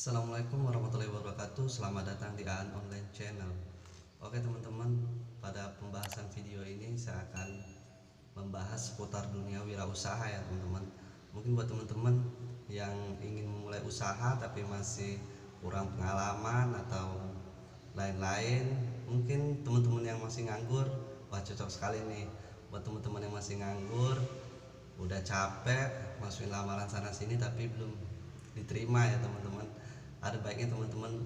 Assalamualaikum warahmatullahi wabarakatuh. Selamat datang di Aan Online Channel. Oke teman-teman, pada pembahasan video ini saya akan membahas seputar dunia wirausaha ya teman-teman. Mungkin buat teman-teman yang ingin memulai usaha tapi masih kurang pengalaman atau lain-lain, mungkin teman-teman yang masih nganggur, wah cocok sekali nih. Buat teman-teman yang masih nganggur, udah capek masukin lamaran sana sini tapi belum diterima ya teman-teman, ada baiknya teman-teman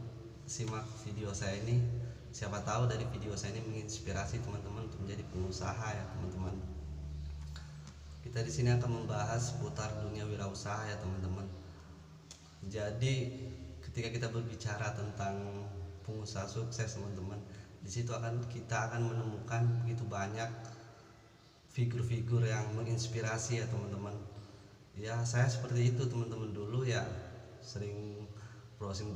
simak video saya ini. Siapa tahu dari video saya ini menginspirasi teman-teman untuk menjadi pengusaha ya teman-teman. Kita di sini akan membahas seputar dunia wirausaha ya teman-teman. Jadi ketika kita berbicara tentang pengusaha sukses teman-teman, di situ kita akan menemukan begitu banyak figur-figur yang menginspirasi ya teman-teman. Ya saya seperti itu teman-teman, dulu ya sering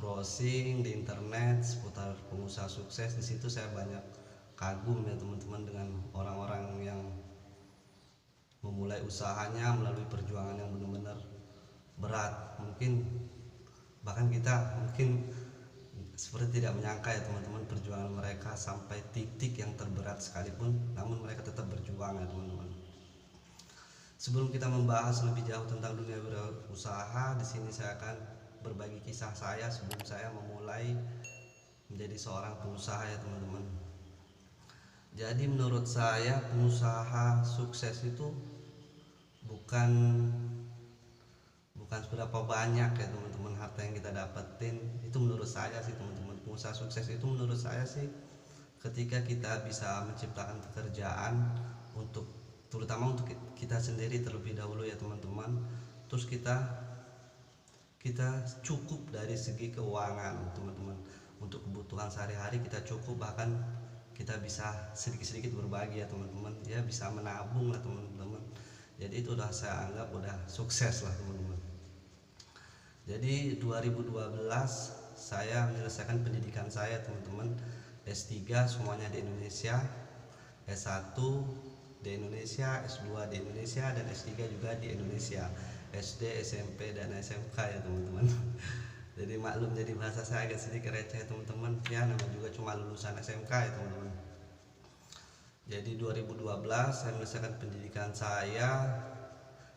browsing di internet seputar pengusaha sukses. Di situ saya banyak kagum ya teman-teman dengan orang-orang yang memulai usahanya melalui perjuangan yang benar-benar berat. Mungkin bahkan kita mungkin seperti tidak menyangka ya teman-teman, perjuangan mereka sampai titik yang terberat sekalipun, namun mereka tetap berjuang ya teman-teman. Sebelum kita membahas lebih jauh tentang dunia wirausaha, di sini saya akan berbagi kisah saya sebelum saya memulai menjadi seorang pengusaha ya teman-teman. Jadi menurut saya pengusaha sukses itu bukan seberapa banyak ya teman-teman harta yang kita dapetin. Itu menurut saya sih teman-teman, pengusaha sukses itu menurut saya sih ketika kita bisa menciptakan pekerjaan untuk, terutama untuk kita sendiri terlebih dahulu ya teman-teman. Terus kita cukup dari segi keuangan teman-teman, untuk kebutuhan sehari-hari kita cukup, bahkan kita bisa sedikit-sedikit berbagi ya teman-teman, ya bisa menabung lah teman-teman. Jadi itu udah saya anggap udah sukses lah teman-teman. Jadi 2012 saya menyelesaikan pendidikan saya teman-teman, S3 semuanya di Indonesia, S1 di Indonesia, S2 di Indonesia, dan S3 juga di Indonesia, SD, SMP, dan SMK ya teman-teman. Jadi maklum, jadi bahasa saya agak sedikit receh teman-teman, ya namanya juga cuma lulusan SMK ya teman-teman. Jadi 2012 saya menyelesaikan pendidikan saya.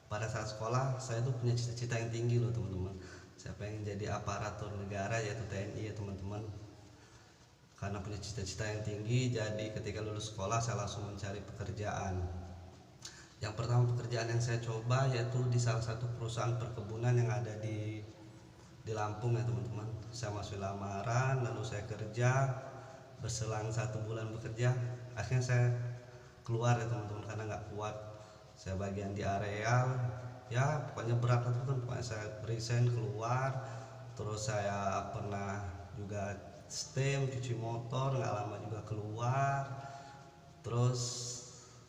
Pada saat sekolah saya tuh punya cita-cita yang tinggi loh teman-teman, saya pengen jadi aparatur negara yaitu TNI ya teman-teman. Karena punya cita-cita yang tinggi, jadi ketika lulus sekolah saya langsung mencari pekerjaan. Yang pertama pekerjaan yang saya coba yaitu di salah satu perusahaan perkebunan yang ada di Lampung ya teman-teman. Saya masuk lamaran, lalu saya kerja, berselang 1 bulan bekerja, akhirnya saya keluar ya teman-teman karena nggak kuat. Saya bagian di areal, ya pokoknya berat lah teman-teman. Pokoknya saya resign keluar. Terus saya pernah juga STEM, cuci motor, nggak lama juga keluar. Terus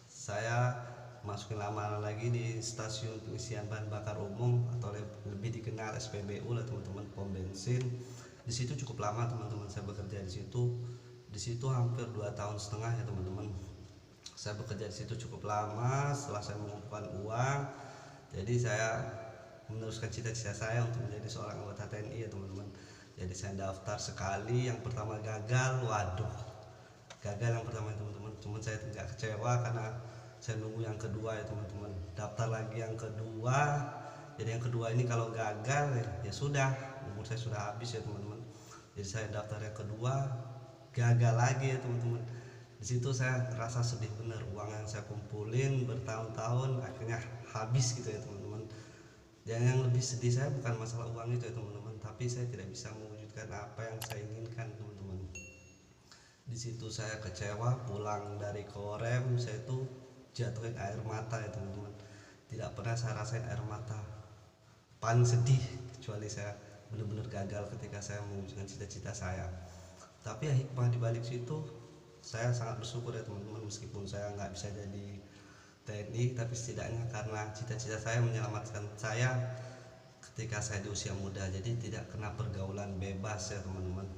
saya masukin lamaran lagi di stasiun pengisian bahan bakar umum atau lebih dikenal SPBU lah teman-teman, pom bensin. Di situ cukup lama teman-teman saya bekerja di situ. Di situ hampir 2 tahun setengah ya teman-teman. Saya bekerja di situ cukup lama. Setelah saya mengumpulkan uang, jadi saya meneruskan cita-cita saya untuk menjadi seorang anggota TNI ya teman-teman. Jadi saya daftar sekali, yang pertama gagal, waduh, gagal yang pertama ya teman-teman. Cuman saya tidak kecewa karena saya nunggu yang kedua ya teman-teman. Daftar lagi yang kedua, jadi yang kedua ini kalau gagal ya sudah, umur saya sudah habis ya teman-teman. Jadi saya daftar yang kedua, gagal lagi ya teman-teman. Di situ saya rasa sedih bener, uang yang saya kumpulin bertahun-tahun akhirnya habis gitu ya teman-teman. Dan yang lebih sedih saya bukan masalah uang itu ya teman-teman, tapi saya tidak bisa mewujudkan apa yang saya inginkan teman-teman. Di situ saya kecewa, pulang dari Korem saya tuh jatuhin air mata ya teman-teman. Tidak pernah saya rasain air mata paling sedih kecuali saya benar-benar gagal ketika saya mewujudkan cita-cita saya. Tapi ya hikmah di balik situ, saya sangat bersyukur ya teman-teman, meskipun saya nggak bisa jadi TNI, tapi setidaknya karena cita-cita saya menyelamatkan saya ketika saya di usia muda, jadi tidak kena pergaulan bebas ya teman-teman.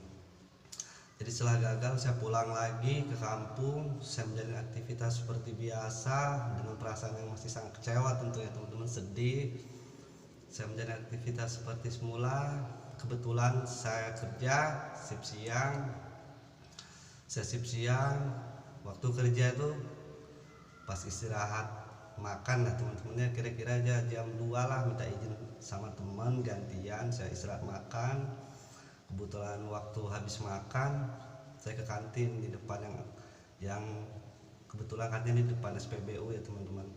Jadi setelah gagal saya pulang lagi ke kampung, saya menjalani aktivitas seperti biasa dengan perasaan yang masih sangat kecewa tentunya teman-teman, sedih. saya menjalani aktivitas seperti semula. Kebetulan saya kerja shift siang, waktu kerja itu pas istirahat makan lah teman-temannya, kira-kira aja jam 2 lah, minta izin sama teman gantian saya istirahat makan. Kebetulan waktu habis makan saya ke kantin di depan yang kebetulan kantin di depan SPBU ya teman-teman.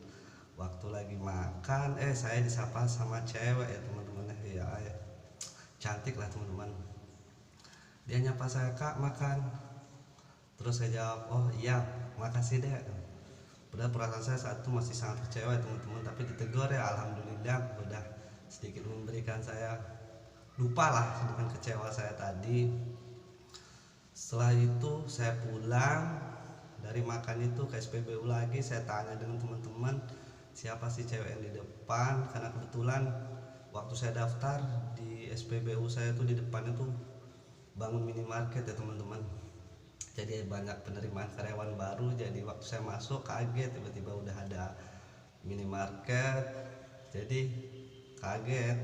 Waktu lagi makan saya disapa sama cewek ya teman-teman, ya cantik lah teman-teman. Dia nyapa saya, "Kak, makan." Terus saya jawab, "Oh iya, makasih deh." Padahal perasaan saya saat itu masih sangat kecewa ya teman-teman, tapi ditegur ya alhamdulillah udah sedikit memberikan saya lupa lah dengan kecewa saya tadi. Setelah itu saya pulang dari makan itu ke SPBU lagi, saya tanya dengan teman-teman siapa sih cewek yang di depan, karena kebetulan waktu saya daftar di SPBU saya tuh di depan itu bangun minimarket ya teman-teman. Jadi banyak penerimaan karyawan baru, jadi waktu saya masuk kaget tiba-tiba udah ada minimarket. Jadi kaget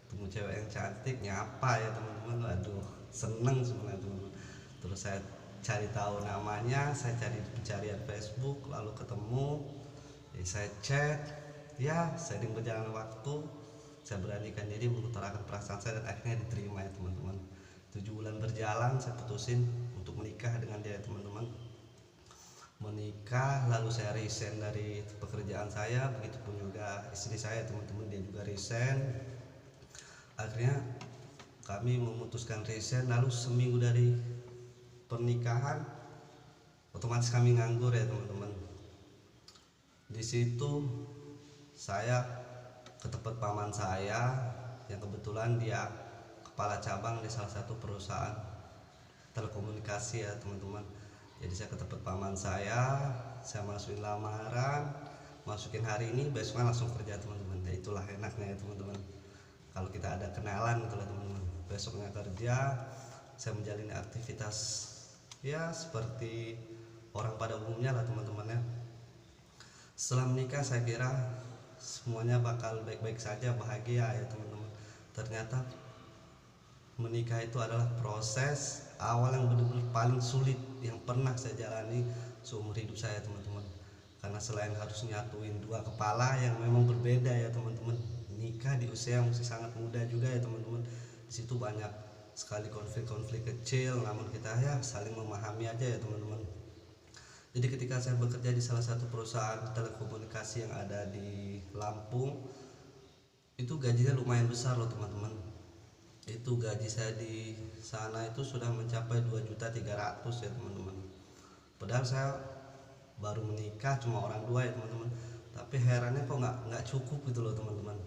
temu cewek yang cantik nyapa ya teman-teman, aduh seneng sebenarnya teman-teman. Terus saya cari tahu namanya, saya cari di pencarian Facebook, lalu ketemu, saya chat, ya sering berjalan waktu saya beranikan diri mengutarakan perasaan saya dan akhirnya diterima ya teman-teman. 7 bulan berjalan saya putusin untuk menikah dengan dia teman-teman. Menikah lalu saya resign dari pekerjaan saya, begitupun juga istri saya teman-teman, dia juga resign. Akhirnya kami memutuskan resign, lalu seminggu dari pernikahan otomatis kami nganggur ya teman-teman. Di situ saya ke tempat paman saya yang kebetulan dia kepala cabang di salah satu perusahaan telekomunikasi ya teman-teman. Jadi saya ke tempat paman saya masukin lamaran, masukin hari ini, besoknya langsung kerja teman-teman. Ya itulah enaknya ya teman-teman, kalau kita ada kenalan itulah teman-teman. Besoknya kerja, saya menjalani aktivitas ya seperti orang pada umumnya lah teman-teman ya. Setelah menikah saya kira semuanya bakal baik-baik saja, bahagia ya teman-teman. Ternyata menikah itu adalah proses awal yang benar-benar paling sulit yang pernah saya jalani seumur hidup saya teman-teman. Karena selain harus nyatuin dua kepala yang memang berbeda ya teman-teman, nikah di usia yang masih sangat muda juga ya teman-teman. Di situ banyak sekali konflik-konflik kecil, namun kita ya saling memahami aja ya teman-teman. Jadi ketika saya bekerja di salah satu perusahaan telekomunikasi yang ada di Lampung, itu gajinya lumayan besar loh teman-teman. Itu gaji saya di sana itu sudah mencapai 2.300.000 ya teman-teman. Padahal saya baru menikah cuma orang dua ya teman-teman, tapi herannya kok nggak cukup gitu loh teman-teman.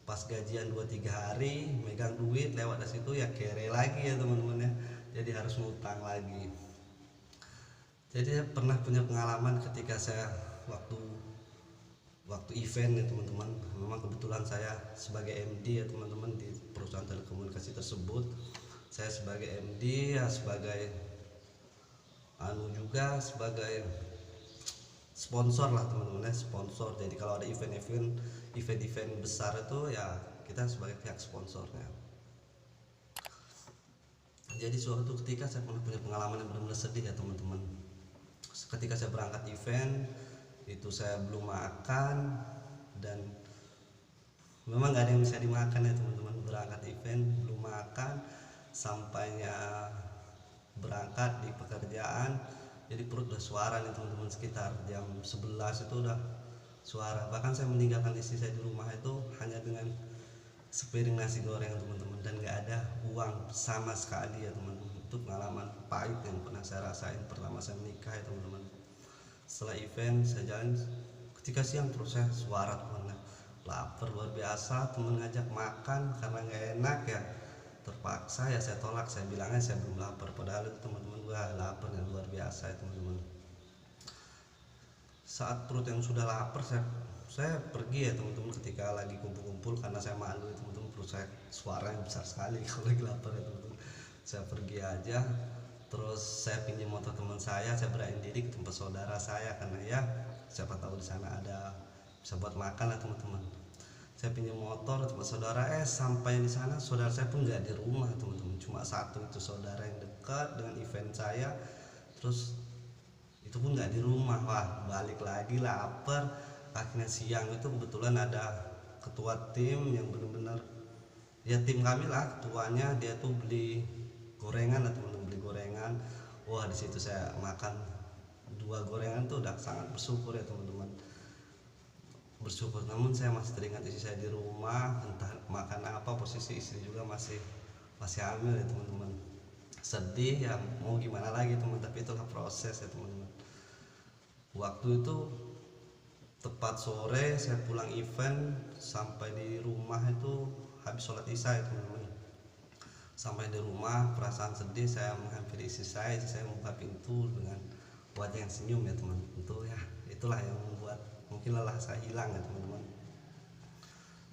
Pas gajian 2-3 hari megang duit, lewat dari situ ya kere lagi ya teman-teman ya, jadi harus ngutang lagi. Jadi saya pernah punya pengalaman ketika saya waktu event ya teman-teman. Memang kebetulan saya sebagai MD ya teman-teman di perusahaan telekomunikasi tersebut. Saya sebagai MD ya sebagai juga sebagai sponsor lah teman-teman ya, sponsor. Jadi kalau ada event besar itu ya kita sebagai pihak sponsornya. Jadi suatu ketika saya pernah punya pengalaman yang benar-benar sedih ya teman-teman. Ketika saya berangkat event itu saya belum makan, dan memang nggak ada yang bisa dimakan ya teman-teman. Berangkat event belum makan, sampainya berangkat di pekerjaan jadi perut udah suara nih teman-teman. Sekitar jam 11 itu udah suara, bahkan saya meninggalkan istri saya di rumah itu hanya dengan sepiring nasi goreng teman-teman, dan nggak ada uang sama sekali ya teman-teman. Itu pengalaman pahit yang pernah saya rasain pertama saya menikah ya teman-teman. Setelah event saya jalan, ketika siang terus saya suara teman, lapar luar biasa, temen ngajak makan karena nggak enak ya, terpaksa ya saya tolak. Saya bilangnya saya belum lapar, padahal itu teman-teman gua lapar yang luar biasa ya teman-teman. Saat perut yang sudah lapar saya pergi ya teman-teman. Ketika lagi kumpul-kumpul, karena saya malu ya teman-teman, perut saya suaranya besar sekali kalau lagi lapar ya teman-teman. Saya pergi aja, terus saya pinjam motor teman saya beraniin diri ke tempat saudara saya, karena ya siapa tahu di sana ada bisa buat makan lah teman-teman. saya pinjam motor tempat saudara, sampai di sana saudara saya pun nggak di rumah teman-teman, cuma satu itu saudara yang dekat dengan event saya, terus itu pun nggak di rumah. Wah, balik lagi lapar. Akhirnya siang itu kebetulan ada ketua tim yang benar-benar ya tim kami lah, ketuanya dia tuh beli gorengan lah teman-teman, beli gorengan. Wah, di situ saya makan 2 gorengan tuh udah sangat bersyukur ya teman-teman, bersyukur. Namun saya masih teringat istri saya di rumah, entah makan apa, posisi istri juga masih hamil ya teman-teman. Sedih ya, mau gimana lagi teman, tapi itulah proses ya teman-teman. Waktu itu tepat sore saya pulang event, sampai di rumah itu habis sholat isya ya teman-teman. Sampai di rumah perasaan sedih, saya menghampiri istri saya membuka pintu dengan wajah yang senyum ya teman. Itu ya itulah yang membuat mungkin lelah saya hilang ya teman-teman.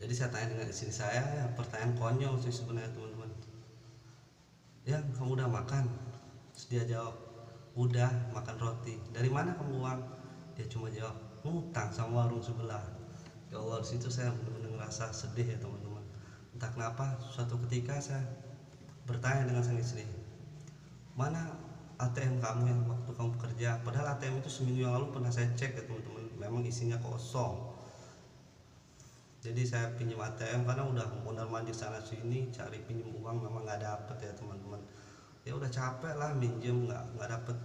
Jadi saya tanya dengan istri saya, ya, pertanyaan konyol sih sebenarnya teman-teman. Ya, kamu udah makan? Terus dia jawab, udah, makan roti. Dari mana kamu uang? Dia cuma jawab, ngutang sama warung sebelah. Ya Allah, disitu saya benar-benar ngerasa sedih ya teman-teman. Entah kenapa suatu ketika saya bertanya dengan sang istri, mana ATM kamu yang waktu kamu bekerja? Padahal ATM itu seminggu yang lalu pernah saya cek ya teman-teman, memang isinya kosong. Jadi saya pinjam ATM karena udah mondar mandir sana sini cari pinjam uang, memang nggak dapet ya teman-teman. Ya udah capek lah minjem, nggak dapet.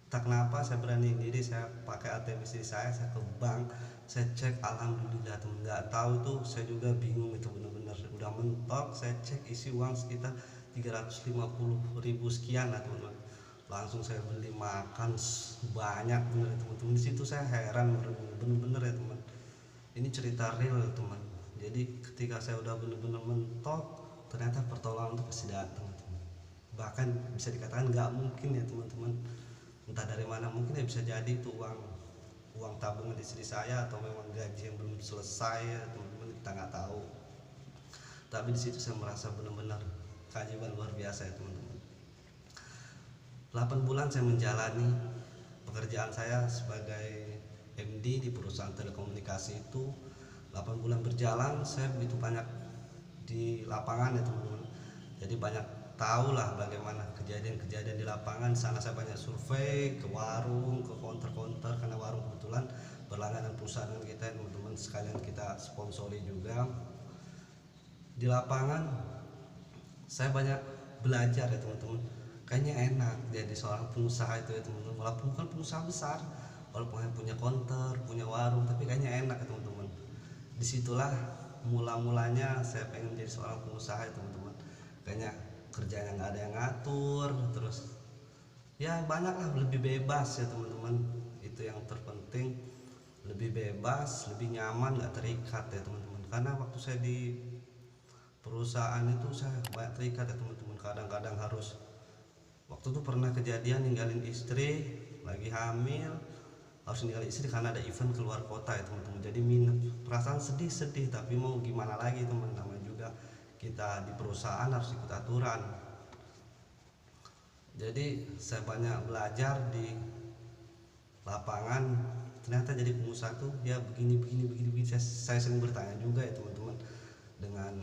Tak kenapa saya berani diri, saya pakai ATM istri saya ke bank, saya cek, alhamdulillah teman. Nggak tahu tuh, saya juga bingung itu benar-benar udah mentok. Saya cek isi uang sekitar 350.000 sekian lah teman-teman. Langsung saya beli makan banyak bener teman-teman. Di situ saya heran bener-bener ya teman. Ini cerita real teman. Jadi ketika saya udah bener-bener mentok, ternyata pertolongan itu pasti datang teman. Bahkan bisa dikatakan nggak mungkin ya teman-teman, entah dari mana, mungkin ya bisa jadi itu uang tabungan istri saya atau memang gaji yang belum selesai ya teman-teman, kita nggak tahu. Tapi di situ saya merasa benar-benar keajaiban luar biasa ya teman-teman. 8 bulan saya menjalani pekerjaan saya sebagai MD di perusahaan telekomunikasi itu. 8 bulan berjalan, saya begitu banyak di lapangan ya teman-teman. Jadi banyak tahu lah bagaimana kejadian-kejadian di lapangan. Di sana saya banyak survei ke warung, ke counter-counter, karena warung kebetulan berlangganan perusahaan kita ya teman-teman, sekalian kita sponsori juga. Di lapangan saya banyak belajar ya teman-teman. Kayaknya enak jadi seorang pengusaha itu ya teman-teman, walaupun bukan pengusaha besar, walaupun punya counter, punya warung, tapi kayaknya enak ya teman-teman. Disitulah mula-mulanya saya pengen jadi seorang pengusaha ya teman-teman. Kayaknya kerjanya nggak ada yang ngatur, terus ya banyak lah, lebih bebas ya teman-teman. Itu yang terpenting, lebih bebas, lebih nyaman, nggak terikat ya teman-teman. Karena waktu saya di perusahaan itu saya banyak terikat ya teman-teman. Kadang-kadang harus, waktu itu pernah kejadian ninggalin istri lagi hamil, harus ninggalin istri karena ada event keluar kota ya teman-teman. Jadi perasaan sedih tapi mau gimana lagi teman, namanya juga kita di perusahaan harus ikut aturan. Jadi saya banyak belajar di lapangan. Ternyata jadi pengusaha tuh ya begini. Saya sering bertanya juga ya teman-teman dengan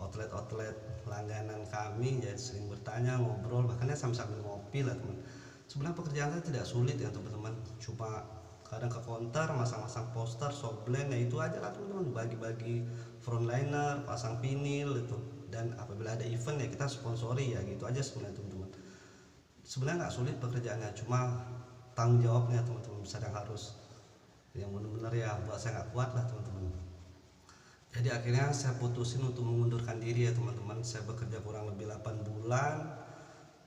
outlet langganan kami, jadi sering bertanya, ngobrol, bahkan ya sambil ngopi lah teman. Sebenarnya pekerjaan saya tidak sulit ya teman-teman, cuma kadang ke counter masang-masang poster, shopland, ya itu aja lah teman-teman, bagi-bagi frontliner, pasang vinil itu, dan apabila ada event ya kita sponsori, ya gitu aja sebenarnya teman-teman. Sebenarnya nggak sulit pekerjaannya, cuma tanggung jawabnya teman-teman besar yang harus, yang benar-benar ya buat saya nggak kuat lah teman-teman. Jadi akhirnya saya putusin untuk mengundurkan diri ya teman-teman. Saya bekerja kurang lebih 8 bulan,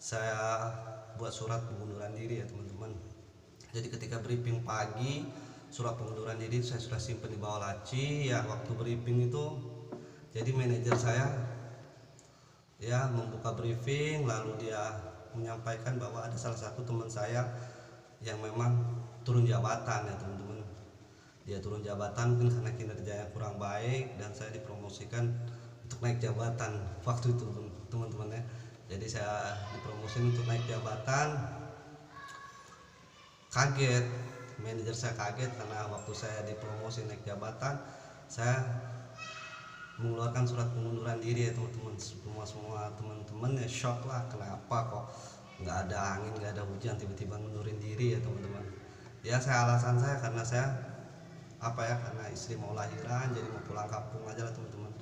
saya buat surat pengunduran diri ya teman-teman. Jadi ketika briefing pagi, surat pengunduran diri saya sudah simpan di bawah laci ya. Waktu briefing itu jadi manajer saya ya membuka briefing, lalu dia menyampaikan bahwa ada salah satu teman saya yang memang turun jabatan ya teman-teman. Dia turun jabatan mungkin karena kinerjanya kurang baik, dan saya dipromosikan untuk naik jabatan waktu itu teman-teman ya. Jadi saya dipromosi untuk naik jabatan. Kaget, manajer saya kaget karena waktu saya dipromosi naik jabatan saya mengeluarkan surat pengunduran diri ya teman-teman. Semua teman-teman ya shock lah, kenapa kok nggak ada angin, nggak ada hujan, tiba-tiba ngundurin diri ya teman-teman. Ya alasan saya karena saya karena istri mau lahiran, jadi mau pulang kampung aja lah teman-teman.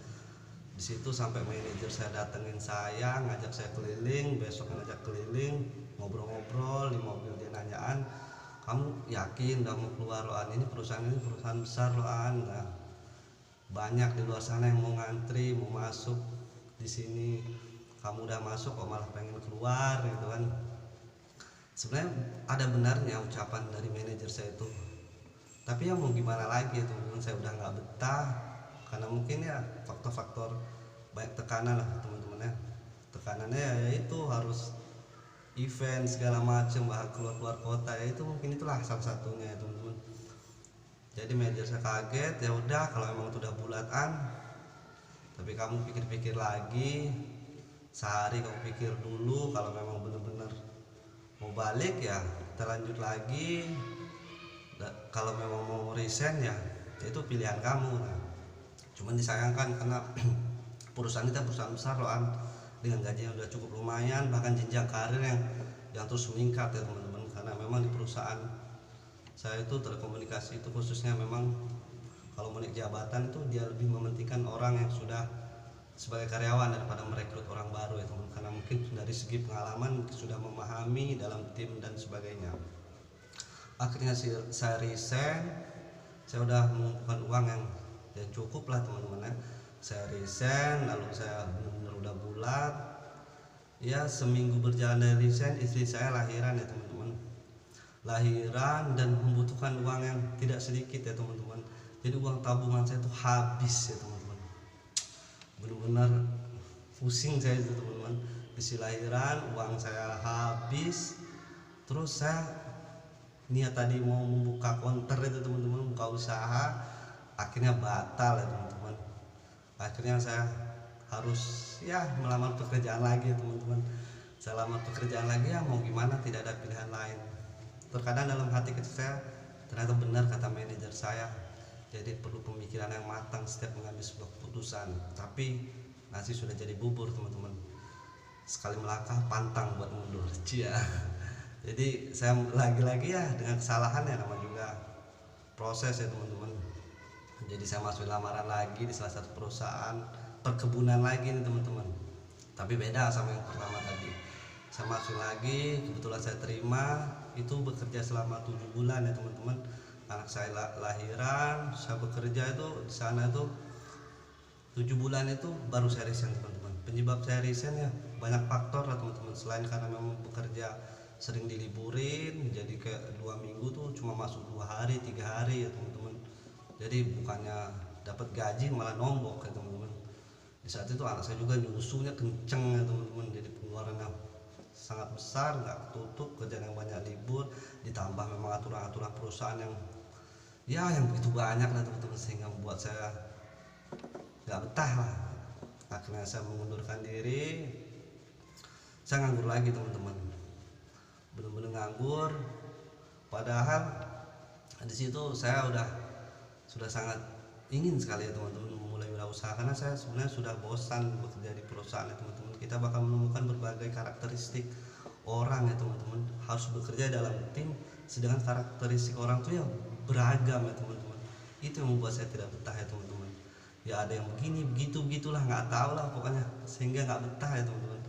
Di situ sampai manajer saya datengin saya, ngajak saya keliling, besok ngajak keliling, ngobrol-ngobrol di mobil, dia nanyaan, kamu yakin udah mau keluar loh An, ini perusahaan besar loh An. Nah, banyak di luar sana yang mau ngantri, mau masuk di sini, kamu udah masuk kok malah pengen keluar gitu kan. Sebenarnya ada benarnya ucapan dari manajer saya itu, tapi ya mau gimana lagi ya teman-teman, saya udah nggak betah karena mungkin ya faktor-faktor banyak tekanan lah teman-teman ya. Tekanannya ya itu harus event segala macam, bahkan keluar kota, ya itu mungkin itulah salah satunya ya teman-teman. Jadi manajer saya kaget, ya udah kalau emang itu udah bulatan, tapi kamu pikir-pikir lagi, sehari kamu pikir dulu, kalau memang benar-benar mau balik ya kita lanjut lagi. Kalau memang mau resign ya itu pilihan kamu. Nah, cuman disayangkan karena perusahaan kita perusahaan besar loh An, dengan gaji yang udah cukup lumayan, bahkan jenjang karir yang terus meningkat ya teman-teman. Karena memang di perusahaan saya itu telekomunikasi itu khususnya memang kalau menaik jabatan itu dia lebih mementingkan orang yang sudah sebagai karyawan daripada merekrut orang baru ya teman, karena mungkin dari segi pengalaman sudah memahami dalam tim dan sebagainya. Akhirnya saya resign, saya udah mengumpulkan uang yang cukup lah teman-teman ya. Saya resign, lalu saya benar-benar udah bulat ya. Seminggu berjalan dari resign, istri saya lahiran ya teman-teman, lahiran dan membutuhkan uang yang tidak sedikit ya teman-teman. Jadi uang tabungan saya itu habis ya teman-teman, benar-benar pusing saya itu teman-teman. Isi lahiran uang saya habis, terus saya niat tadi mau membuka konter itu teman-teman, buka usaha, akhirnya batal ya teman-teman. Akhirnya saya harus ya melamar pekerjaan lagi ya teman-teman. Saya lamar pekerjaan lagi, ya mau gimana, tidak ada pilihan lain. Terkadang dalam hati kecil saya, ternyata benar kata manajer saya, jadi perlu pemikiran yang matang setiap mengambil sebuah keputusan. Tapi nasi sudah jadi bubur teman-teman, sekali melangkah pantang buat mundur. Cia. Jadi saya lagi-lagi ya dengan kesalahan ya, nama juga proses ya teman-teman. Jadi saya masuk lamaran lagi di salah satu perusahaan perkebunan lagi nih teman-teman, tapi beda sama yang pertama tadi. Saya masuk lagi, kebetulan saya terima, itu bekerja selama 7 bulan ya teman-teman. Anak saya lahiran, saya bekerja itu di sana itu 7 bulan itu baru saya resign teman-teman. Penyebab saya resign ya banyak faktor lah teman-teman, selain karena memang bekerja sering diliburin, jadi kayak 2 minggu tuh cuma masuk 2 hari 3 hari ya teman-teman. Jadi bukannya dapat gaji malah nombok ya teman-teman. Di saat itu anak saya juga nyusunya kenceng ya teman-teman, jadi pengeluarannya sangat besar, nggak tutup, kerjaan yang banyak libur, ditambah memang aturan-aturan perusahaan yang begitu banyak lah teman-teman, sehingga membuat saya nggak betah lah. Akhirnya saya mengundurkan diri, saya nganggur lagi teman-teman, benar-benar nganggur. Padahal di situ saya sudah sangat ingin sekali ya teman-teman memulai wirausaha, karena saya sebenarnya sudah bosan bekerja di perusahaan ya teman-teman. Kita bakal menemukan berbagai karakteristik orang ya teman-teman, harus bekerja dalam tim, sedangkan karakteristik orang tuh ya beragam ya teman-teman. Itu yang membuat saya tidak betah ya teman-teman. Ya ada yang begini begitulah, nggak tahu lah pokoknya, sehingga nggak betah ya teman-teman.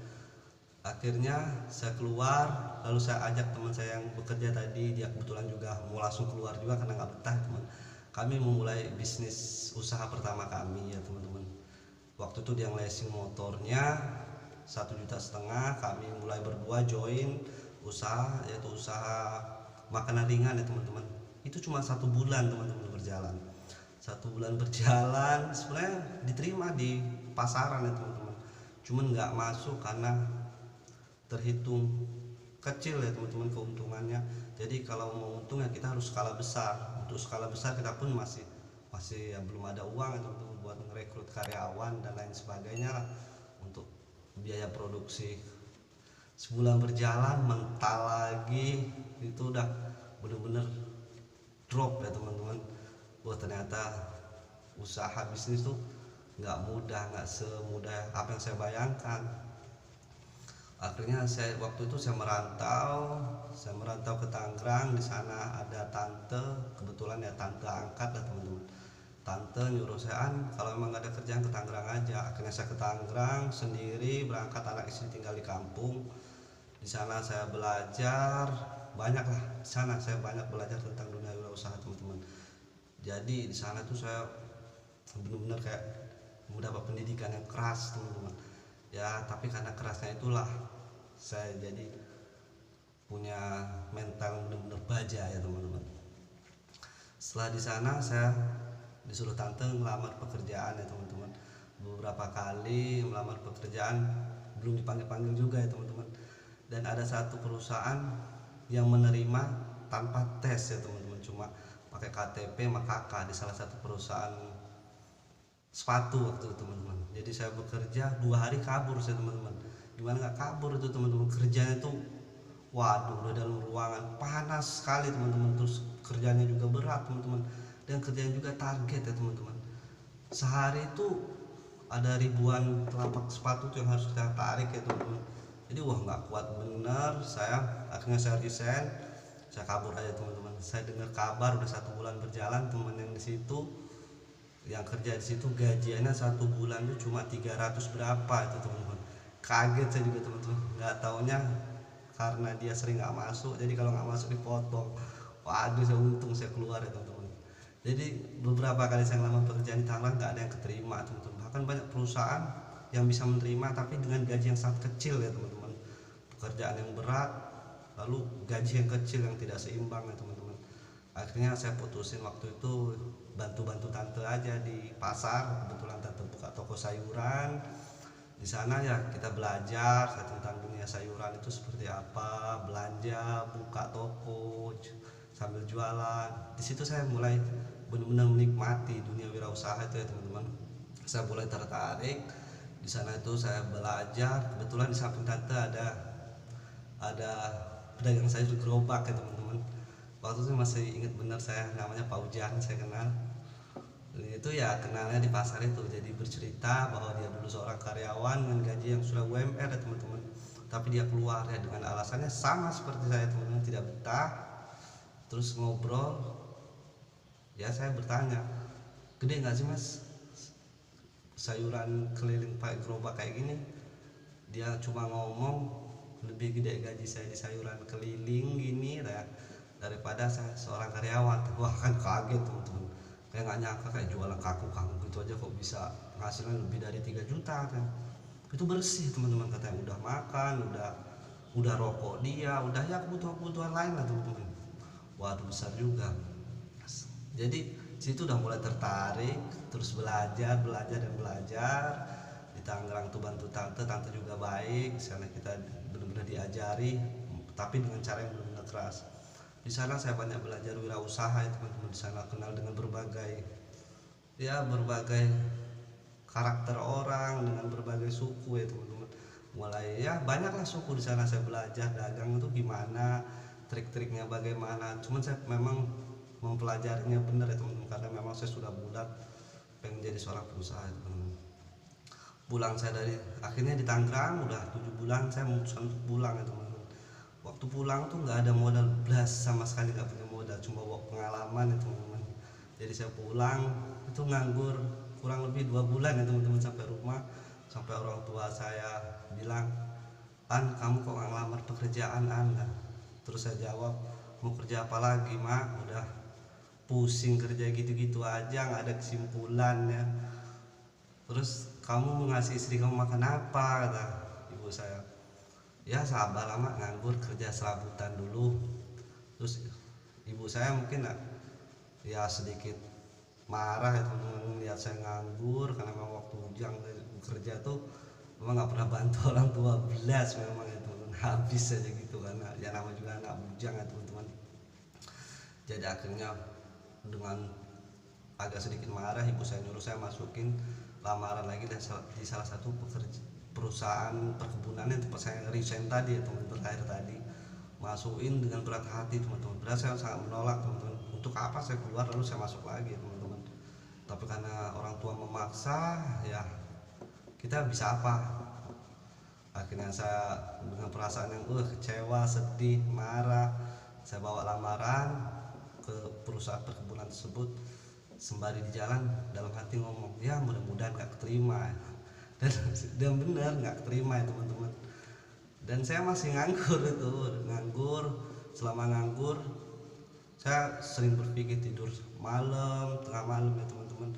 Akhirnya saya keluar, lalu saya ajak teman saya yang bekerja tadi, dia kebetulan juga mau langsung keluar juga karena nggak betah teman. Kami memulai bisnis usaha pertama kami ya teman-teman. Waktu itu dia ngelesing motornya 1,5 juta. Kami mulai berdua join usaha, yaitu usaha makanan ringan ya teman-teman. Itu cuma 1 bulan teman-teman berjalan. 1 bulan berjalan, sebenarnya diterima di pasaran ya teman-teman, cuman nggak masuk karena terhitung kecil ya teman-teman keuntungannya. Jadi kalau mau untung ya kita harus skala besar. Untuk skala besar kita pun masih ya belum ada uang ya teman-teman buat merekrut karyawan dan lain sebagainya lah untuk biaya produksi. Sebulan berjalan, mental lagi, itu udah bener-bener drop ya teman-teman. Wah ternyata usaha bisnis tuh nggak mudah, nggak semudah apa yang saya bayangkan. Akhirnya saya waktu itu saya merantau ke Tangerang. Di sana ada tante, kebetulan ya tante angkat lah teman-teman. Tante nyuruh saya, kalau emang gak ada kerjaan ke Tangerang aja. Akhirnya saya ke Tangerang sendiri, berangkat, anak istri tinggal di kampung. Di sana saya belajar banyak lah. Di sana saya banyak belajar tentang dunia wirausaha teman-teman. Jadi di sana tuh saya benar-benar kayak mendapat pendidikan yang keras teman-teman. Ya tapi karena kerasnya itulah saya jadi punya mental benar-benar baja ya teman-teman. Setelah di sana saya disuruh tante ngelamar pekerjaan ya teman-teman. Beberapa kali melamar pekerjaan belum dipanggil-panggil juga ya teman-teman. Dan ada satu perusahaan yang menerima tanpa tes ya teman-teman, cuma pakai KTP sama KK di salah satu perusahaan sepatu waktu itu teman-teman. Jadi saya bekerja 2 hari kabur saya teman-teman. Gimana nggak kabur itu teman-teman, kerjanya tuh waduh udah dalam ruangan panas sekali teman-teman, terus kerjanya juga berat teman-teman, dan kerjanya juga target ya teman-teman. Sehari itu ada ribuan telapak sepatu tuh yang harus kita tarik ya teman-teman. Jadi wah nggak kuat bener, akhirnya saya resign, saya kabur aja teman-teman. Saya dengar kabar udah 1 bulan berjalan, teman yang di situ yang kerja di situ gajiannya 1 bulan tuh cuma 300 berapa itu teman-teman. Kaget saya juga teman-teman, nggak taunya karena dia sering nggak masuk, jadi kalau nggak masuk dipotong. Waduh saya untung saya keluar ya teman-teman. Jadi beberapa kali saya ngelamar pekerjaan di Tangerang nggak ada yang keterima teman-teman. Bahkan banyak perusahaan yang bisa menerima tapi dengan gaji yang sangat kecil ya teman-teman. Pekerjaan yang berat lalu gaji yang kecil yang tidak seimbang ya teman-teman. Akhirnya saya putusin waktu itu bantu-bantu tante aja di pasar. Kebetulan tante buka toko sayuran. Di sana ya kita belajar tentang dunia sayuran itu seperti apa, belanja, buka toko sambil jualan. Di situ saya mulai benar-benar menikmati dunia wirausaha itu ya teman-teman. Saya mulai tertarik. Di sana itu saya belajar. Kebetulan di samping tante ada pedagang sayur gerobak ya teman-teman. Waktu itu masih ingat benar, saya namanya Pak Ujang, saya kenal. Itu ya kenalnya di pasar itu, jadi bercerita bahwa dia dulu seorang karyawan dengan gaji yang sudah UMR ya teman-teman, tapi dia keluar ya dengan alasannya sama seperti saya teman-teman, tidak betah. Terus ngobrol ya, saya bertanya, gede nggak sih mas sayuran keliling pakai gerobak kayak gini? Dia cuma ngomong lebih gede gaji saya di sayuran keliling gini ya, daripada saya seorang karyawan. Wah kan kaget teman-teman, kayak nggak nyangka kayak jualan kaku-kaku gitu aja kok bisa hasilnya lebih dari 3 juta kan. Itu bersih teman-teman, katanya udah makan, udah rokok dia, udah ya kebutuhan-kebutuhan lain lah teman-teman. Waduh besar juga. Jadi situ udah mulai tertarik, terus belajar dan belajar. Di Tangerang tuh bantu tante juga baik, karena kita benar-benar diajari tapi dengan cara yang benar-benar keras. Di sana saya banyak belajar wirausaha ya teman-teman. Di sana kenal dengan berbagai karakter orang, dengan berbagai suku ya teman-teman. Mulai ya banyaklah suku di sana. Saya belajar dagang itu gimana, trik-triknya bagaimana. Cuman saya memang mempelajarinya benar ya teman-teman, karena memang saya sudah bulat pengen jadi seorang pengusaha ya teman-teman. Pulang saya akhirnya di Tangerang udah 7 bulan, saya memutuskan untuk pulang ya teman-teman. Waktu pulang tuh nggak ada modal belas, sama sekali nggak punya modal, cuma bawa pengalaman ya teman-teman. Jadi saya pulang itu nganggur kurang lebih 2 bulan ya teman-teman, sampai rumah, sampai orang tua saya bilang, kamu kok nggak ngelamar pekerjaan Anda? Terus saya jawab, mau kerja apa lagi mak, udah pusing kerja gitu-gitu aja nggak ada kesimpulannya. Terus kamu ngasih istri kamu makan apa, kata ibu saya. Ya sabar lama nganggur, kerja serabutan dulu. Terus ibu saya mungkin ya sedikit marah ya teman-teman, lihat saya nganggur, karena memang waktu Ujang kerja tuh memang nggak pernah bantu orang tua belas, memang ya teman-teman, habis aja gitu, karena ya nama juga anak bujang ya teman-teman. Jadi akhirnya dengan agak sedikit marah, ibu saya nyuruh saya masukin lamaran lagi di salah satu perusahaan perkebunan yang tempat saya resign tadi ya teman-teman, terakhir tadi. Masukin dengan berat hati teman-teman, berat saya sangat menolak teman-teman. Untuk apa saya keluar lalu saya masuk lagi teman-teman. tapi karena orang tua memaksa, ya kita bisa apa. Akhirnya saya dengan perasaan yang kecewa, sedih, marah, saya bawa lamaran ke perusahaan perkebunan tersebut. Sembari di jalan dalam hati ngomong, ya mudah-mudahan gak keterima. Dan benar gak keterima ya teman-teman. Dan saya masih nganggur itu, selama nganggur saya sering berpikir tidur malam, tengah malam ya teman-teman,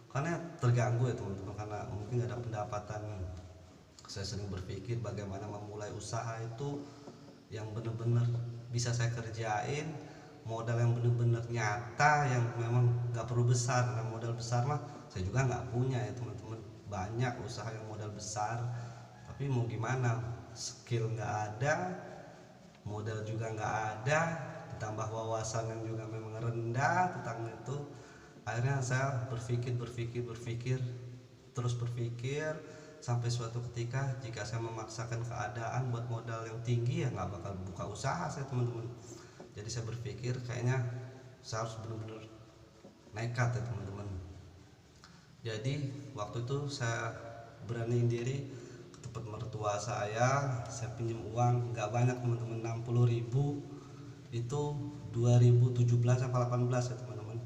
karena terganggu ya teman-teman, karena mungkin gak ada pendapatan. Saya sering berpikir bagaimana memulai usaha itu yang benar-benar bisa saya kerjain, modal yang benar-benar nyata, yang memang gak perlu besar. Nah, modal besar mah saya juga nggak punya ya teman-teman. Banyak usaha yang modal besar, tapi mau gimana, skill nggak ada, modal juga nggak ada, ditambah wawasan yang juga memang rendah tentang itu. Akhirnya saya berpikir, terus berpikir, sampai suatu ketika jika saya memaksakan keadaan buat modal yang tinggi, ya nggak bakal buka usaha saya teman-teman. Jadi saya berpikir kayaknya saya harus benar-benar nekat ya teman-teman. Jadi waktu itu saya beraniin diri ke tempat mertua saya pinjam uang nggak banyak teman-teman, 60.000. Itu 2017 atau 18 ya teman-teman.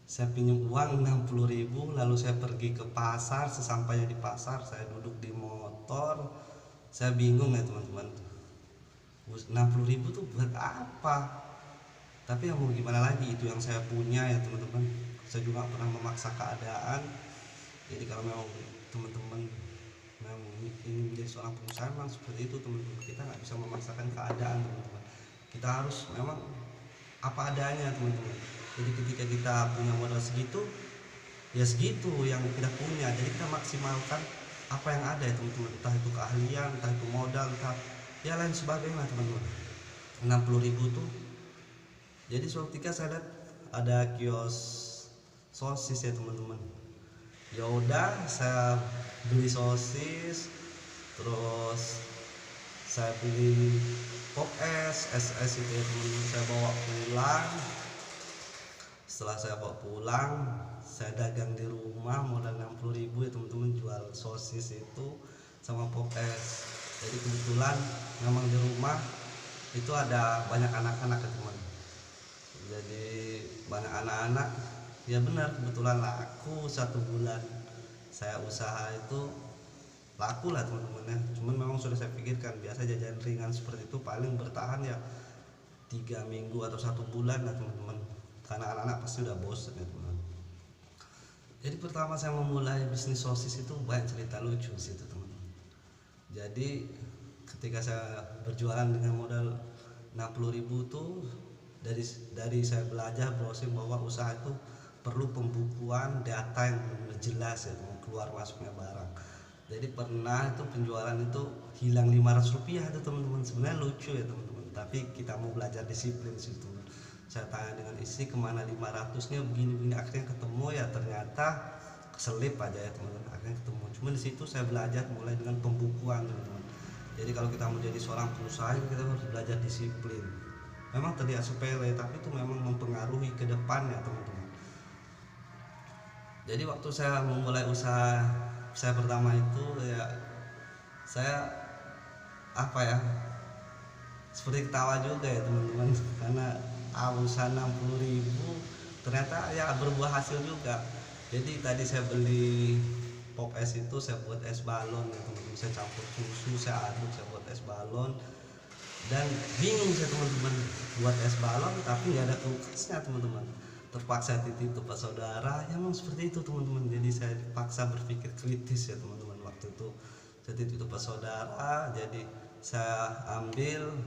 Saya pinjam uang 60.000, lalu saya pergi ke pasar. Sesampainya di pasar, saya duduk di motor, saya bingung ya teman-teman, 60.000 tuh buat apa. Tapi yang mau gimana lagi, itu yang saya punya ya teman-teman. Saya juga pernah memaksa keadaan. Jadi kalau memang teman-teman memang ingin menjadi seorang pengusaha, memang seperti itu teman-teman. Kita nggak bisa memaksakan keadaan teman-teman, kita harus memang apa adanya teman-teman. Jadi ketika kita punya modal segitu, ya segitu yang kita punya. Jadi kita maksimalkan apa yang ada ya teman-teman, entah itu keahlian, entah itu modal, entah ya lain sebagainya teman-teman. 60.000 tuh, jadi suatu ketika saya lihat ada kios sosis ya teman-teman. Ya udah, saya beli sosis, terus saya beli pop es itu ya teman-teman. Saya bawa pulang. Setelah saya bawa pulang, saya dagang di rumah modal 60.000 ya teman-teman, jual sosis itu sama pop es. Jadi kebetulan memang di rumah itu ada banyak anak-anak ya teman. Jadi banyak anak-anak, ya benar, kebetulan laku 1 bulan saya usaha itu, laku lah teman-teman ya. Cuman memang sudah saya pikirkan, biasa jajan ringan seperti itu paling bertahan ya 3 minggu atau 1 bulan lah teman-teman, karena anak-anak pasti udah bosen ya teman. Jadi pertama saya memulai bisnis sosis itu banyak cerita lucu sih itu teman. Jadi ketika saya berjualan dengan modal 60.000 tuh, dari saya belajar browsing bahwa usaha itu perlu pembukuan data yang benar jelas ya teman, keluar masuknya barang. Jadi pernah itu penjualan itu hilang 500 rupiah itu teman-teman. Sebenarnya lucu ya teman-teman, tapi kita mau belajar disiplin sih teman. Saya tanya dengan istri kemana 500-nya, begini-begini, akhirnya ketemu ya, ternyata keselip aja ya teman-teman, akhirnya ketemu. Cuma di situ saya belajar mulai dengan pembukuan teman-teman. Jadi kalau kita mau jadi seorang pengusaha, kita harus belajar disiplin. Memang terlihat sepele, tapi itu memang mempengaruhi ke depannya teman-teman. Jadi waktu saya memulai usaha saya pertama itu, ya saya apa ya, seperti ketawa juga ya teman-teman, karena usaha 60.000 ternyata ya berbuah hasil juga. Jadi tadi saya beli pop es itu, saya buat es balon ya teman-teman. Saya campur susu, saya aduk, saya buat es balon. Dan bingung saya teman-teman, buat es balon tapi nggak ada kulkasnya teman-teman. Terpaksa titip ke Pak Saudara, ya memang seperti itu teman-teman. Jadi saya paksa berpikir kritis ya teman-teman. Waktu itu saya titip ke Pak Saudara, jadi saya ambil,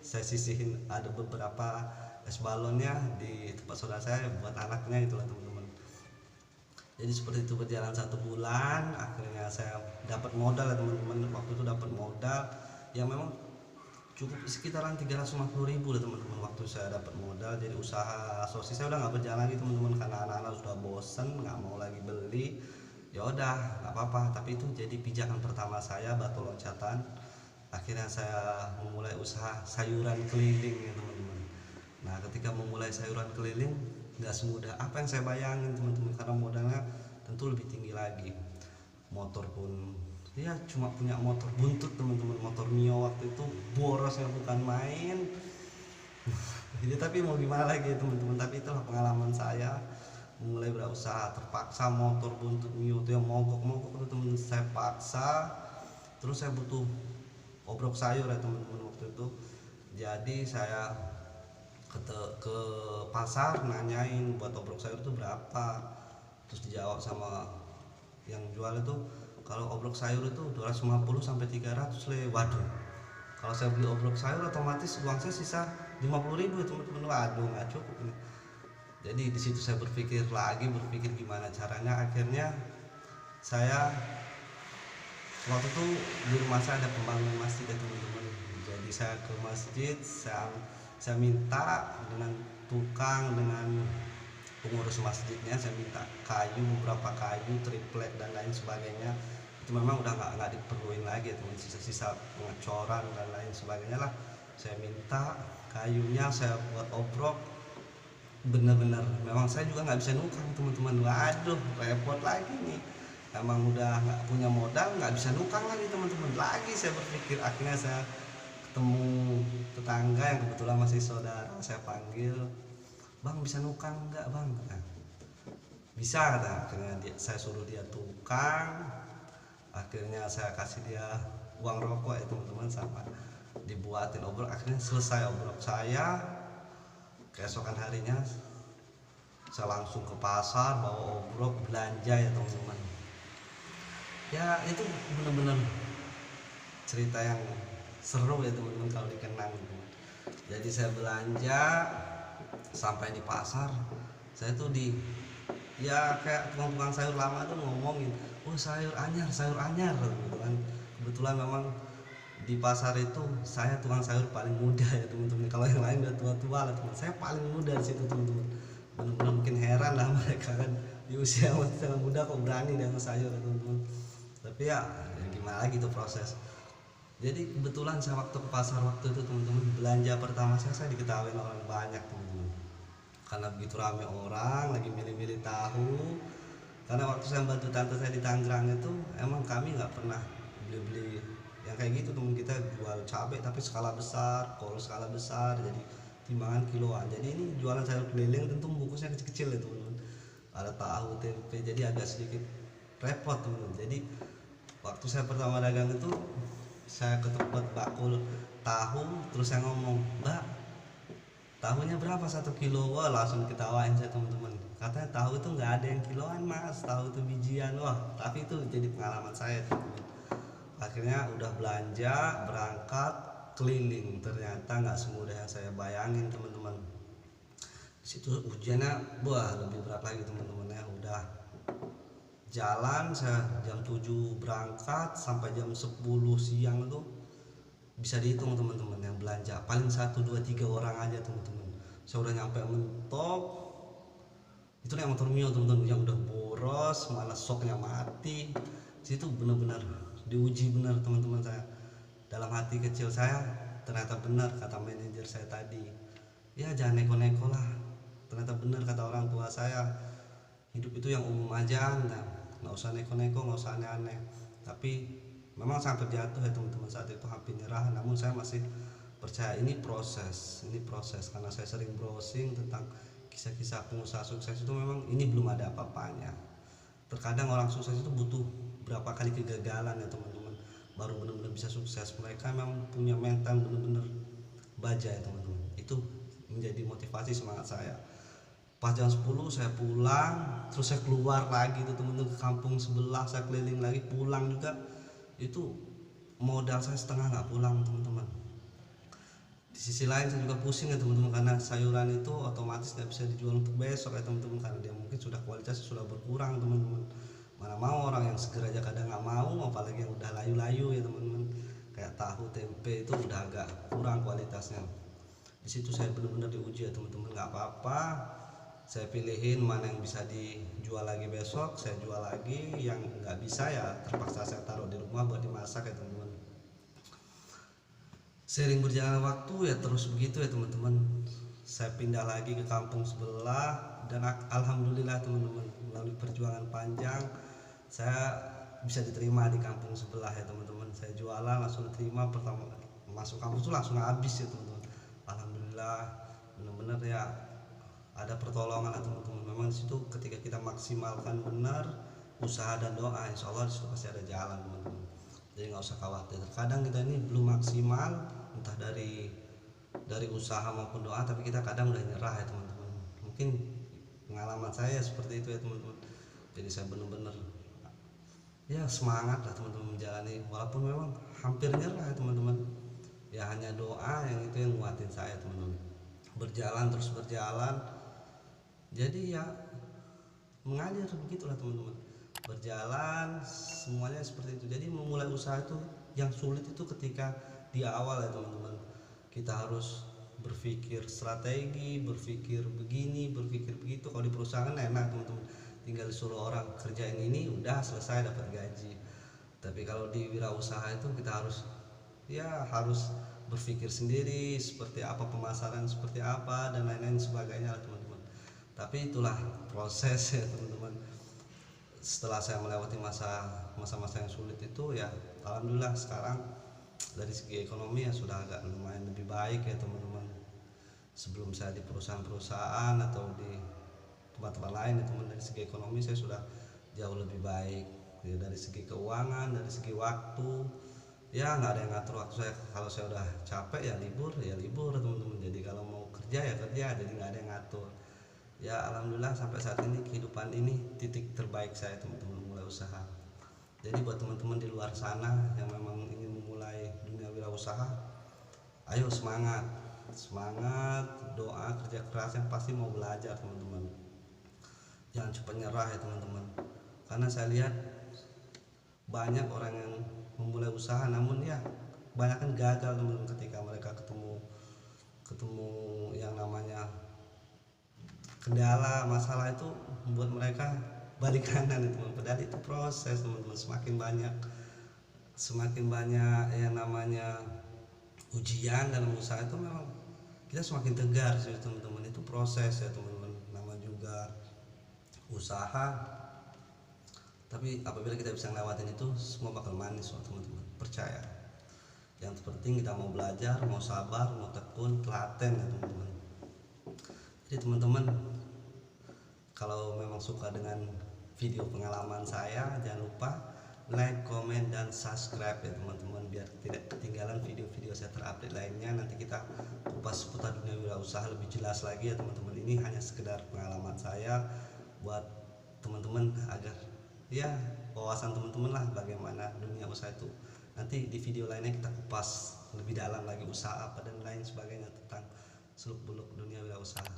saya sisihin ada beberapa es balonnya di tempat saudara saya buat anaknya, itulah teman-teman. Jadi seperti itu berjalan 1 bulan, akhirnya saya dapat modal ya teman-teman. Waktu itu dapat modal yang memang cukup sekitaran 350.000 lah teman-teman. Waktu saya dapat modal, jadi usaha sosis saya udah nggak berjalan lagi teman-teman, karena anak-anak sudah bosen, nggak mau lagi beli. Ya udah nggak apa-apa, tapi itu jadi pijakan pertama saya, batu loncatan. Akhirnya saya memulai usaha sayuran keliling ya teman-teman. Nah ketika memulai sayuran keliling, nggak semudah apa yang saya bayangin teman-teman, karena modalnya tentu lebih tinggi lagi. Motor pun ya cuma punya motor buntut teman-teman, motor Mio waktu itu borosnya bukan main. Jadi tapi mau gimana lagi teman-teman, tapi itulah pengalaman saya mulai berusaha. Terpaksa motor buntut Mio itu yang mogok-mogok itu teman-teman saya paksa. Terus saya butuh obrok sayur ya teman-teman waktu itu. Jadi saya ke pasar nanyain buat obrok sayur itu berapa. Terus dijawab sama yang jual itu, kalau obrok sayur itu 250 sampai 300 le. Waduh, kalau saya beli obrok sayur otomatis uang saya sisa 50.000 teman-teman. Waduh, nggak cukup ini. Jadi di situ saya berpikir gimana caranya. Akhirnya saya waktu itu di rumah saya ada pembangunan masjid ya teman-teman. Jadi saya ke masjid, saya minta dengan tukang, dengan pengurus masjidnya, saya minta kayu, beberapa kayu, triplek dan lain sebagainya. Itu memang udah nggak diperluin lagi teman, sisa-sisa pengecoran dan lain sebagainya lah. Saya minta kayunya, saya buat obrok. Bener-bener memang saya juga nggak bisa nukang teman-teman. Waduh, repot lagi nih, emang udah nggak punya modal, nggak bisa nukang lagi teman-teman. Lagi saya berpikir, akhirnya saya ketemu tetangga yang kebetulan masih saudara, saya panggil, bang bisa nukang nggak bang? Nah, bisa kata. Akhirnya saya suruh dia tukang. Akhirnya saya kasih dia uang rokok ya teman-teman, sama dibuatin obrok. Akhirnya selesai obrok saya. Keesokan harinya saya langsung ke pasar bawa obrok, belanja ya teman-teman. Ya itu bener-bener cerita yang seru ya teman-teman kalau dikenang gitu. Jadi saya belanja sampai di pasar, saya tuh ya kayak tukang-tukang sayur lama tuh ngomongin, oh sayur anyar gitu kan. Kebetulan memang di pasar itu saya tukang sayur paling muda ya teman-teman. Kalau yang lain udah tua-tua lah teman, saya paling muda di situ teman-teman. Benar-benar mungkin heran lah mereka kan, di usia masih sangat muda kok berani dengan sayur ya teman-teman. Tapi ya gimana lagi tuh proses. Jadi kebetulan saya waktu ke pasar waktu itu teman-teman, belanja pertama saya diketahui orang banyak teman-teman, karena begitu rame orang lagi milih-milih tahu. Karena waktu saya bantu tante saya di Tangerang itu, emang kami nggak pernah beli-beli yang kayak gitu teman. Kita jual cabai tapi skala besar, kol skala besar, jadi timbangan kiloan. Jadi ini jualan sayur keliling tentu bungkusnya kecil-kecil ya teman-teman, ada tahu, tempe, jadi agak sedikit repot teman-teman. Jadi waktu saya pertama dagang itu, saya ke tempat bakul tahu, terus saya ngomong, mbak tahunya berapa 1 kilo? Wah langsung ketawain saya teman-teman, katanya tahu itu nggak ada yang kiloan mas, tahu itu bijian. Wah tapi itu jadi pengalaman saya teman-teman. Akhirnya udah belanja, berangkat keliling, ternyata nggak semudah yang saya bayangin teman-teman. Situ ujiannya wah lebih berat lagi teman-teman ya. Udah jalan saya jam 7 berangkat sampai jam 10 siang itu bisa dihitung teman-teman yang belanja paling 1, 2, 3 orang aja teman-teman. Saya udah nyampe mentok itu yang motor Mio teman-teman, yang udah boros, malah soknya mati. Situ benar-benar diuji benar teman-teman saya. Dalam hati kecil saya, ternyata benar kata manajer saya tadi, ya jangan neko-neko lah. Ternyata benar kata orang tua saya, hidup itu yang umum aja, nggak usah neko-neko, nggak usah aneh-aneh. Tapi memang sampai jatuh ya teman-teman, saat itu hampir nyerah. Namun saya masih percaya ini proses karena saya sering browsing tentang kisah-kisah pengusaha sukses itu. Memang ini belum ada apa-apanya. Terkadang orang sukses itu butuh berapa kali kegagalan ya teman-teman, baru benar-benar bisa sukses. Mereka memang punya mental benar-benar baja ya teman-teman. Itu menjadi motivasi semangat saya. Pas jam 10 saya pulang, terus saya keluar lagi tuh teman-teman ke kampung sebelah, saya keliling lagi, pulang juga itu modal saya setengah nggak pulang teman-teman. Di sisi lain saya juga pusing ya teman-teman, karena sayuran itu otomatis nggak bisa dijual untuk besok ya teman-teman, karena dia mungkin sudah kualitasnya sudah berkurang teman-teman. Mana mau orang yang seger aja kadang nggak mau, apalagi yang udah layu-layu ya teman-teman, kayak tahu tempe itu udah agak kurang kualitasnya. Di situ saya benar-benar diuji ya teman-teman. Nggak apa-apa, saya pilihin mana yang bisa dijual lagi besok, saya jual lagi. Yang nggak bisa ya terpaksa saya taruh di rumah buat dimasak ya teman-teman. Sering berjalan waktu ya terus begitu ya teman-teman. Saya pindah lagi ke kampung sebelah dan alhamdulillah teman-teman, melalui perjuangan panjang saya bisa diterima di kampung sebelah ya teman-teman. Saya jualan langsung diterima, pertama masuk kampus itu langsung habis ya teman-teman. Alhamdulillah, benar-benar ya ada pertolongan lah teman-teman. Memang di situ ketika kita maksimalkan benar usaha dan doa, insya Allah di situ pasti ada jalan teman-teman. Jadi nggak usah khawatir. Kadang kita ini belum maksimal, entah dari usaha maupun doa, tapi kita kadang udah nyerah ya teman-teman. Mungkin pengalaman saya seperti itu ya teman-teman. Jadi saya benar-benar ya semangat lah teman-teman menjalani, walaupun memang hampir nyerah ya teman-teman. Ya hanya doa yang itu yang nguatin saya teman-teman. Berjalan terus berjalan. Jadi ya mengalir begitulah teman-teman. Berjalan semuanya seperti itu. Jadi memulai usaha itu yang sulit itu ketika di awal ya teman-teman. Kita harus berpikir strategi, berpikir begini, berpikir begitu. Kalau di perusahaan enak teman-teman, tinggal disuruh orang kerjain ini udah selesai dapat gaji. Tapi kalau di wirausaha itu kita harus berpikir sendiri, seperti apa pemasaran, seperti apa dan lain-lain sebagainya lah teman-teman. Tapi itulah proses ya teman-teman. Setelah saya melewati masa-masa yang sulit itu ya alhamdulillah sekarang dari segi ekonomi ya sudah agak lumayan lebih baik ya teman-teman. Sebelum saya di perusahaan-perusahaan atau di tempat-tempat lain ya teman, dari segi ekonomi saya sudah jauh lebih baik ya. Dari segi keuangan, dari segi waktu ya nggak ada yang ngatur waktu saya. Kalau saya udah capek ya libur teman-teman. Jadi kalau mau kerja ya kerja, jadi nggak ada yang ngatur ya. Alhamdulillah sampai saat ini kehidupan ini titik terbaik saya teman-teman mulai usaha. Jadi buat teman-teman di luar sana yang memang ingin memulai dunia wirausaha, ayo semangat, doa, kerja keras, yang pasti mau belajar teman-teman. Jangan cepat nyerah ya teman-teman. Karena saya lihat banyak orang yang memulai usaha namun ya banyak kan gagal teman-teman ketika mereka ketemu yang namanya kendala, masalah itu membuat mereka balik kanan itu teman. Padahal itu proses teman-teman. Semakin banyak yang namanya ujian dalam usaha itu memang kita semakin tegar sih teman-teman. Itu proses ya teman-teman, nama juga usaha. Tapi apabila kita bisa ngelewatin itu, semua bakal manis teman-teman, percaya. Yang terpenting kita mau belajar, mau sabar, mau tekun, telaten ya teman-teman. Jadi teman-teman, kalau memang suka dengan video pengalaman saya, jangan lupa like, comment, dan subscribe ya teman-teman, biar tidak ketinggalan video-video saya terupdate lainnya. Nanti kita kupas seputar dunia wirausaha lebih jelas lagi ya teman-teman. Ini hanya sekedar pengalaman saya buat teman-teman agar ya wawasan teman-teman lah bagaimana dunia usaha itu. Nanti di video lainnya kita kupas lebih dalam lagi usaha apa dan lain sebagainya tentang seluk beluk dunia wirausaha.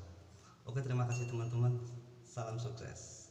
Oke, terima kasih teman-teman. Salam sukses.